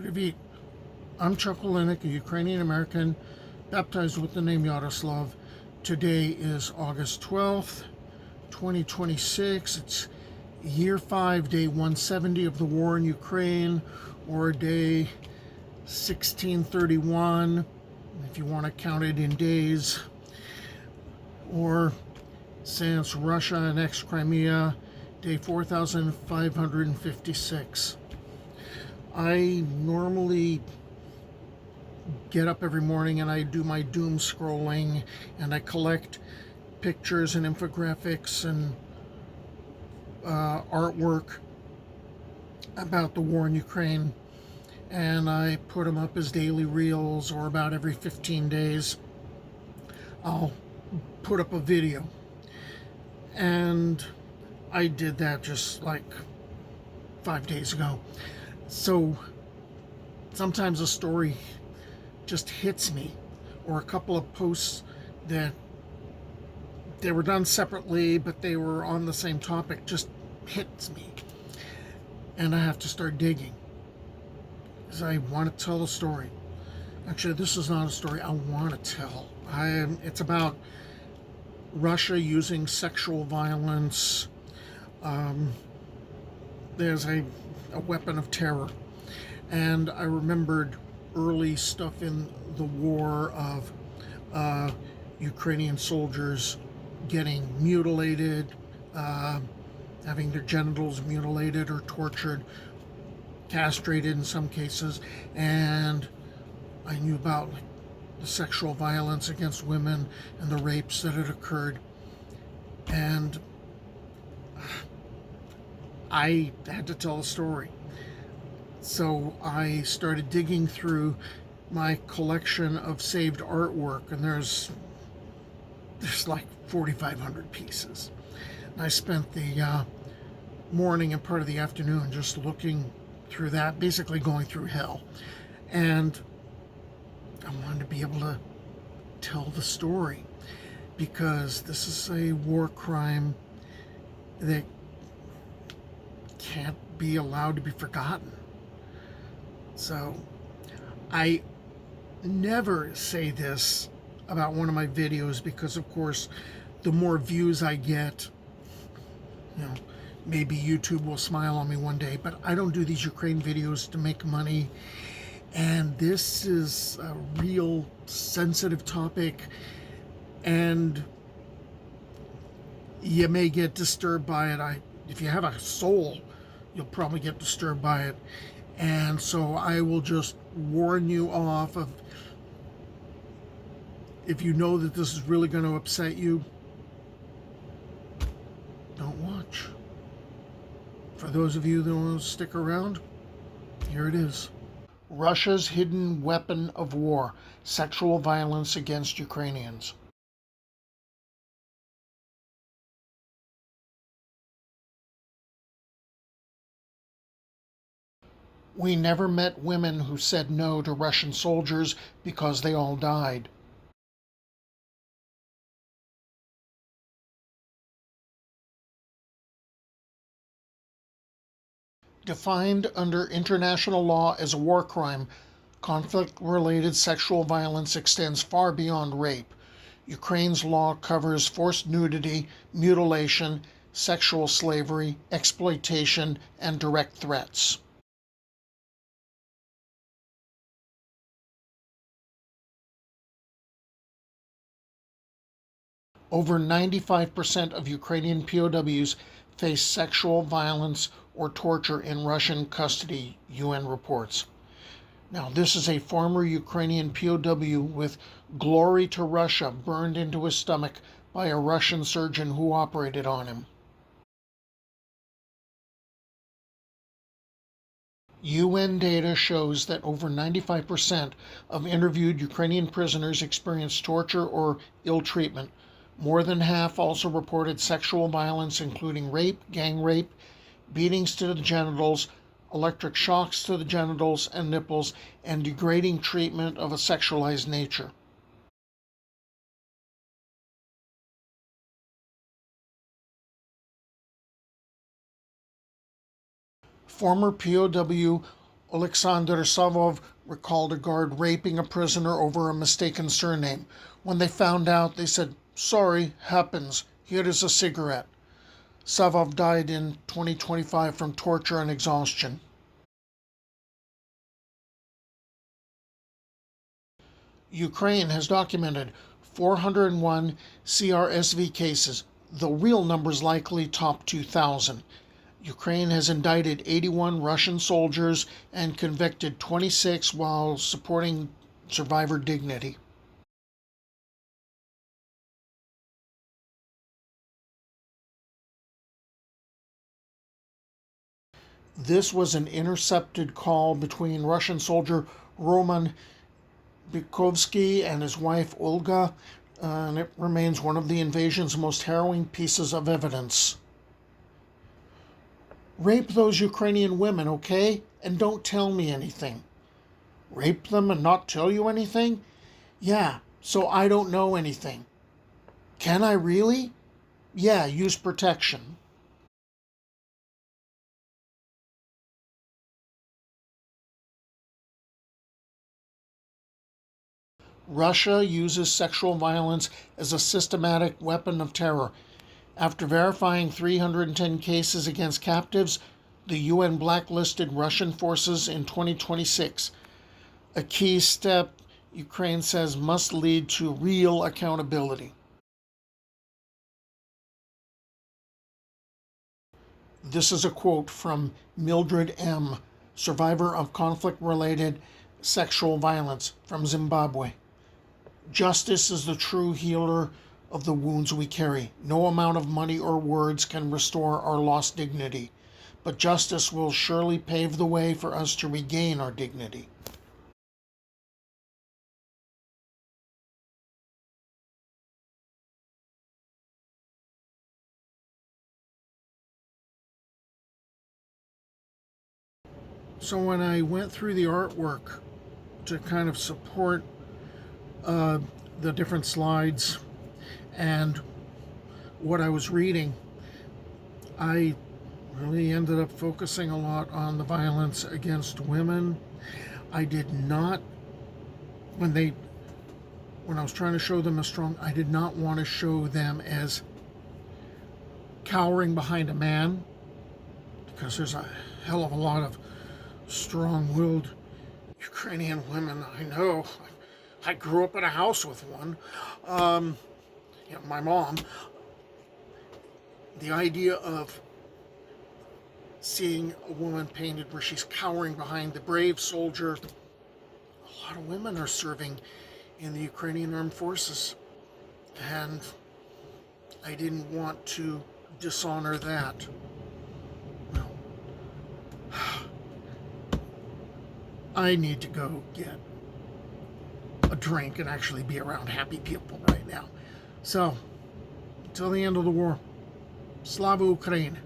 Привіт. I'm Chuck Olenek, a Ukrainian American baptized with the name Yaroslav. Today is August 12th, 2026. It's year 5, day 170 of the war in Ukraine, or day 1631, if you want to count it in days, or since Russia annexed Crimea, day 4556. I normally get up every morning and I do my doom scrolling and I collect pictures and infographics and artwork about the war in Ukraine, and I put them up as daily reels, or about every 15 days I'll put up a video. And I did that just like 5 days ago. So sometimes a story just hits me, or a couple of posts that they were done separately but they were on the same topic just hits me, and I have to start digging because I want to tell a story. Actually, this is not a story I want to tell. It's about Russia using sexual violence as a weapon of terror. And I remembered early stuff in the war of Ukrainian soldiers getting mutilated, having their genitals mutilated or tortured, castrated in some cases, and I knew about the sexual violence against women and the rapes that had occurred, and I had to tell a story. So I started digging through my collection of saved artwork, and there's like 4,500 pieces. And I spent the morning and part of the afternoon just looking through that, basically going through hell. And I wanted to be able to tell the story, because this is a war crime that can't be allowed to be forgotten. So I never say this about one of my videos, because of course the more views I get, maybe YouTube will smile on me one day, but I don't do these Ukraine videos to make money. And this is a real sensitive topic, and you may get disturbed by it. If you have a soul, you'll probably get disturbed by it. And so I will just warn you off of, if you know that this is really going to upset you, don't watch. For those of you that want to stick around, here it is. Russia's hidden weapon of war, sexual violence against Ukrainians. We never met women who said no to Russian soldiers because they all died. Defined under international law as a war crime, conflict-related sexual violence extends far beyond rape. Ukraine's law covers forced nudity, mutilation, sexual slavery, exploitation, and direct threats. Over 95% of Ukrainian POWs face sexual violence or torture in Russian custody, UN reports. Now, this is a former Ukrainian POW with "Glory to Russia" burned into his stomach by a Russian surgeon who operated on him. UN data shows that over 95% of interviewed Ukrainian prisoners experienced torture or ill treatment. More than half also reported sexual violence, including rape, gang rape, beatings to the genitals, electric shocks to the genitals and nipples, and degrading treatment of a sexualized nature. Former POW Alexander Savov recalled a guard raping a prisoner over a mistaken surname. When they found out, they said, "Sorry, happens. Here is a cigarette." Savov died in 2025 from torture and exhaustion. Ukraine has documented 401 CRSV cases, though real numbers likely top 2,000. Ukraine has indicted 81 Russian soldiers and convicted 26 while supporting survivor dignity. This was an intercepted call between Russian soldier Roman Bykovsky and his wife Olga, and it remains one of the invasion's most harrowing pieces of evidence. Rape those Ukrainian women, okay? And don't tell me anything. Rape them and not tell you anything? Yeah, so I don't know anything. Can I really? Yeah, use protection. Russia uses sexual violence as a systematic weapon of terror. After verifying 310 cases against captives, the UN blacklisted Russian forces in 2026. A key step, Ukraine says, must lead to real accountability. This is a quote from Mildred M., survivor of conflict related sexual violence from Zimbabwe. Justice is the true healer of the wounds we carry. No amount of money or words can restore our lost dignity, but justice will surely pave the way for us to regain our dignity. So when I went through the artwork to kind of support the different slides and what I was reading, I really ended up focusing a lot on the violence against women. I did not, when I was trying to show them as strong, I did not want to show them as cowering behind a man, because there's a hell of a lot of strong-willed Ukrainian women I know. I grew up in a house with one. My mom. The idea of seeing a woman painted where she's cowering behind the brave soldier. A lot of women are serving in the Ukrainian armed forces, and I didn't want to dishonor that. Well, I need to go get a drink and actually be around happy people right now. So, until the end of the war, Slava Ukraine.